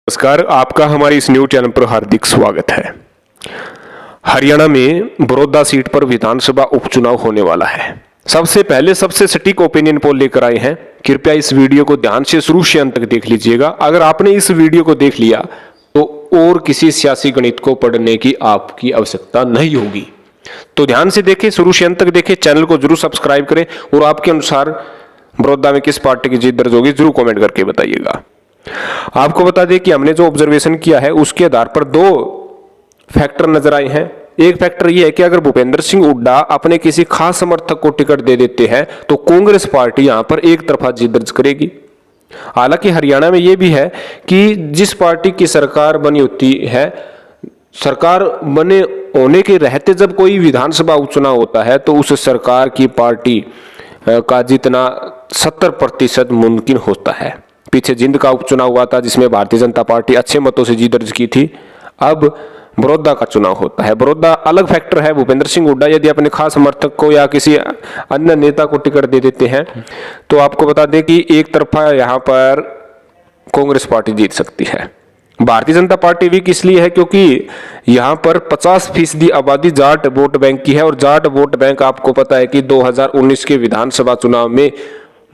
नमस्कार, आपका हमारे इस न्यूज चैनल पर हार्दिक स्वागत है। हरियाणा में बड़ौदा सीट पर विधानसभा उपचुनाव होने वाला है। सबसे पहले सबसे सटीक ओपिनियन पोल लेकर आए हैं। कृपया इस वीडियो को ध्यान से शुरू से अंत तक देख लीजिएगा। अगर आपने इस वीडियो को देख लिया तो और किसी सियासी गणित को पढ़ने की आपकी आवश्यकता नहीं होगी। तो ध्यान से देखें, शुरू से अंत तक देखें, चैनल को जरूर सब्सक्राइब करें और आपके अनुसार बड़ौदा में किस पार्टी की जीत दर्ज होगी जरूर कॉमेंट करके बताइएगा। आपको बता दें कि हमने जो ऑब्जर्वेशन किया है उसके आधार पर दो फैक्टर नजर आए हैं। एक फैक्टर यह है कि अगर भूपेंद्र सिंह हुड्डा अपने किसी खास समर्थक को टिकट दे देते हैं तो कांग्रेस पार्टी यहां पर एक तरफा जीत दर्ज करेगी। हालांकि हरियाणा में यह भी है कि जिस पार्टी की सरकार बनी होती है, सरकार बने होने के रहते जब कोई विधानसभा उपचुनाव होता है तो उस सरकार की पार्टी का जीतना 70% मुमकिन होता है। पीछे जिंद का उपचुनाव हुआ था जिसमें भारतीय जनता पार्टी अच्छे मतों से जीत दर्ज की थी। अब बड़ौदा का चुनाव होता है। बड़ौदा अलग फैक्टर है। भूपेंद्र सिंह हुड्डा यदि अपने खास समर्थक को या किसी अन्य नेता को टिकट दे देते हैं तो आपको बता दें कि एक तरफा यहां पर कांग्रेस पार्टी जीत सकती है। भारतीय जनता पार्टी वीक इसलिए है क्योंकि यहां पर 50% आबादी जाट वोट बैंक की है और जाट वोट बैंक आपको पता है कि 2019 के विधानसभा चुनाव में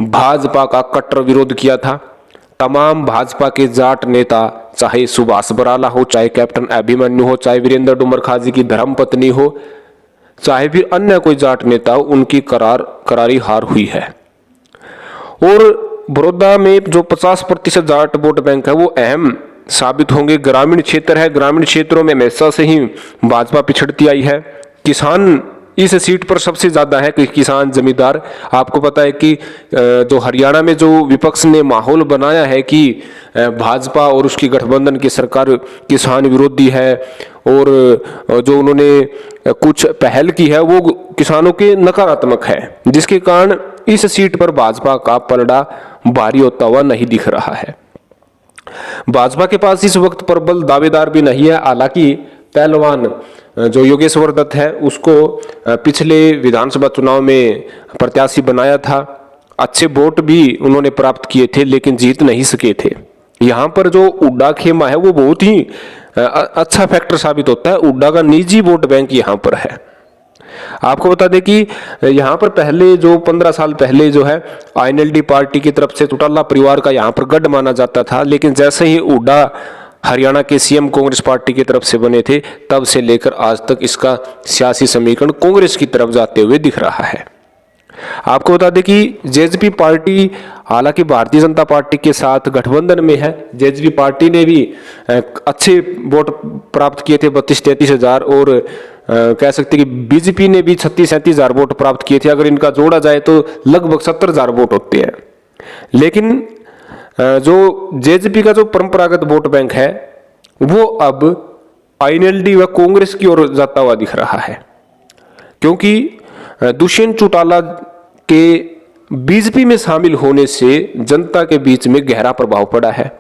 भाजपा का कट्टर विरोध किया था। तमाम भाजपा के जाट नेता, चाहे सुभाष बराला हो, चाहे कैप्टन अभिमन्यु हो, चाहे वीरेंद्र डुमर खाजी की धर्मपत्नी हो, चाहे फिर अन्य कोई जाट नेता हो, उनकी करारी हार हुई है। और बड़ौदा में जो 50% जाट वोट बैंक है वो अहम साबित होंगे। ग्रामीण क्षेत्र है, ग्रामीण क्षेत्रों में हमेशा से ही भाजपा पिछड़ती आई है। किसान इस सीट पर सबसे ज्यादा है कि किसान जमींदार। आपको पता है कि जो हरियाणा में जो विपक्ष ने माहौल बनाया है कि भाजपा और उसकी गठबंधन की सरकार किसान विरोधी है और जो उन्होंने कुछ पहल की है वो किसानों के नकारात्मक है, जिसके कारण इस सीट पर भाजपा का पलड़ा भारी होता हुआ नहीं दिख रहा है। भाजपा के पास इस वक्त प्रबल दावेदार भी नहीं है। हालांकि पहलवान जो योगेश्वर दत्त है उसको पिछले विधानसभा चुनाव में प्रत्याशी बनाया था। अच्छे वोट भी उन्होंने प्राप्त किए थे लेकिन जीत नहीं सके थे। यहाँ पर जो हुड्डा खेमा है वो बहुत ही अच्छा फैक्टर साबित होता है। हुड्डा का निजी वोट बैंक यहाँ पर है। आपको बता दें कि यहाँ पर पहले जो 15 साल पहले जो है INLD पार्टी की तरफ से चौटाला परिवार का यहाँ पर गढ़ माना जाता था, लेकिन जैसे ही हुड्डा हरियाणा के CM कांग्रेस पार्टी की तरफ से बने थे तब से लेकर आज तक इसका सियासी समीकरण कांग्रेस की तरफ जाते हुए दिख रहा है। आपको बता दें कि JJP पार्टी हालांकि भारतीय जनता पार्टी के साथ गठबंधन में है। JJP पार्टी ने भी अच्छे वोट प्राप्त किए थे, 32-33 हजार, और कह सकते कि BJP ने भी 36-37 हजार वोट प्राप्त किए थे। अगर इनका जोड़ा जाए तो लगभग 70 हजार वोट होते हैं। लेकिन जो JJP का जो परंपरागत वोट बैंक है वो अब INLD व कांग्रेस की ओर जाता हुआ दिख रहा है, क्योंकि दुष्यंत चौटाला के BJP में शामिल होने से जनता के बीच में गहरा प्रभाव पड़ा है।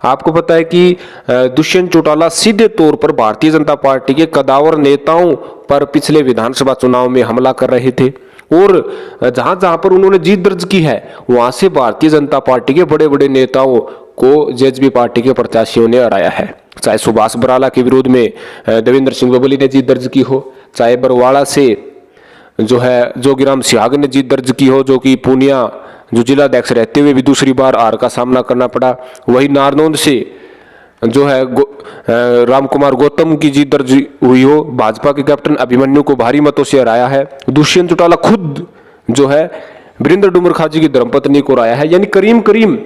आपको पता है कि दुष्यंत चौटाला सीधे तौर पर भारतीय जनता पार्टी के कदावर नेताओं पर पिछले विधानसभा चुनाव में हमला कर रहे थे और जहां जहां पर उन्होंने जीत दर्ज की है वहां से भारतीय जनता पार्टी के बड़े बड़े नेताओं को JJP पार्टी के प्रत्याशियों ने हराया है। चाहे सुभाष बराला के विरोध में देवेंद्र सिंह बबली ने जीत दर्ज की हो, चाहे बरवाड़ा से जो है जोगीराम सिहाग ने जीत दर्ज की हो, जो कि पूनिया जो जिलाध्यक्ष रहते हुए भी दूसरी बार हार का सामना करना पड़ा। वही नारनौंद से जो है रामकुमार गौतम की जीत दर्ज हुई हो, भाजपा के कैप्टन अभिमन्यु को भारी मतों से हराया है। दुष्यंत चौटाला खुद जो है वीरेंद्र डुमर खाजी की धर्मपत्नी को हराया है। यानी करीम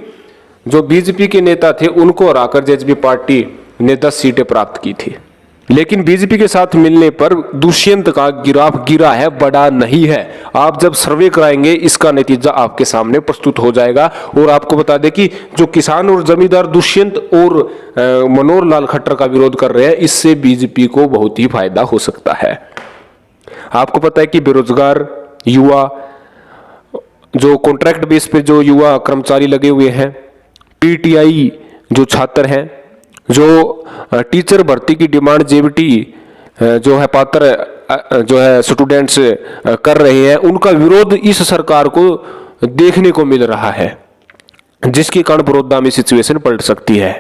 जो BJP के नेता थे उनको हराकर JJP पार्टी ने 10 सीटें प्राप्त की थी। लेकिन BJP के साथ मिलने पर दुष्यंत का गिराफ गिरा है, बड़ा नहीं है। आप जब सर्वे कराएंगे इसका नतीजा आपके सामने प्रस्तुत हो जाएगा। और आपको बता दें कि जो किसान और जमींदार दुष्यंत और मनोहर लाल खट्टर का विरोध कर रहे हैं, इससे BJP को बहुत ही फायदा हो सकता है। आपको पता है कि बेरोजगार युवा, जो कॉन्ट्रैक्ट बेस पे जो युवा कर्मचारी लगे हुए हैं, PTI जो छात्र हैं, जो टीचर भर्ती की डिमांड JBT जो है पात्र जो है स्टूडेंट्स कर रहे हैं, उनका विरोध इस सरकार को देखने को मिल रहा है, जिसके कारण बड़ौदा में सिचुएशन पलट सकती है।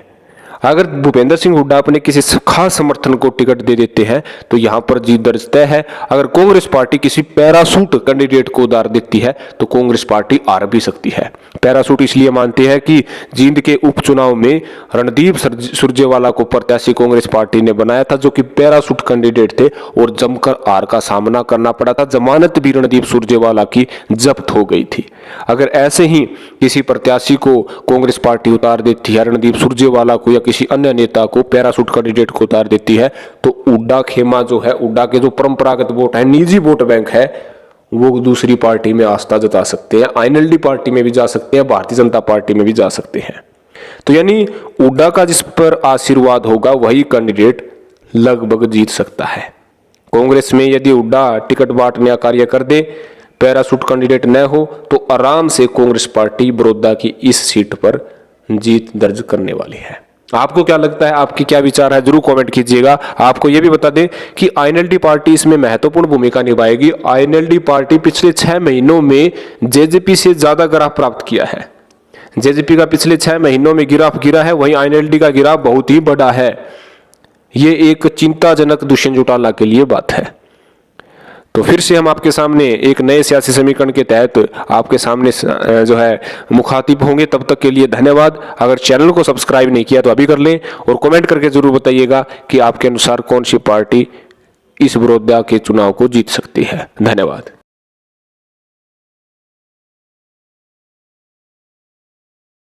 अगर भूपेंद्र सिंह हुड्डा अपने किसी खास समर्थन को टिकट दे देते हैं तो यहां पर जीत दर्ज तय है। अगर कांग्रेस पार्टी किसी पैरासूट कैंडिडेट को उतार देती है तो कांग्रेस पार्टी हार भी सकती है। पैरासूट इसलिए मानते हैं कि जींद के उपचुनाव में रणदीप सुरजेवाला को प्रत्याशी कांग्रेस पार्टी ने बनाया था, जो कि पैरासूट कैंडिडेट थे और जमकर हार का सामना करना पड़ा था। जमानत भी रणदीप सुरजेवाला की जब्त हो गई थी। अगर ऐसे ही किसी प्रत्याशी को कांग्रेस पार्टी उतार देती है, रणदीप सुरजेवाला को या किसी अन्य नेता को, पैरासूट कैंडिडेट को उतार देती है, तो उड्डा खेमा जो है, उड्डा के जो परंपरागत वोट है, निजी वोट बैंक है, वो दूसरी पार्टी में आस्था जता सकते हैं। आईएनएलडी पार्टी में भी जा सकते हैं, भारतीय जनता पार्टी में भी जा सकते हैं। तो यानी उड्डा का जिस पर आशीर्वाद होगा वही कैंडिडेट लगभग जीत सकता है। कांग्रेस में यदि उड्डा टिकट बांटने का कार्य कर दे, पैरासूट कैंडिडेट न हो, तो आराम से कांग्रेस पार्टी बड़ौदा की इस सीट पर जीत दर्ज करने वाली है। आपको क्या लगता है, आपकी क्या विचार है, जरूर कमेंट कीजिएगा। आपको यह भी बता दें कि आईएनएलडी पार्टी इसमें महत्वपूर्ण भूमिका निभाएगी। आईएनएलडी पार्टी पिछले 6 महीनों में जेजेपी से ज्यादा ग्राफ प्राप्त किया है। जेजेपी का पिछले 6 महीनों में ग्राफ गिरा है, वहीं आईएनएलडी का ग्राफ बहुत ही बड़ा है। ये एक चिंताजनक दुष्यंत चौटाला के लिए बात है। तो फिर से हम आपके सामने एक नए सियासी समीकरण के तहत आपके सामने जो है मुखातिब होंगे। तब तक के लिए धन्यवाद। अगर चैनल को सब्सक्राइब नहीं किया तो अभी कर लें और कमेंट करके जरूर बताइएगा कि आपके अनुसार कौन सी पार्टी इस बड़ौदा के चुनाव को जीत सकती है। धन्यवाद।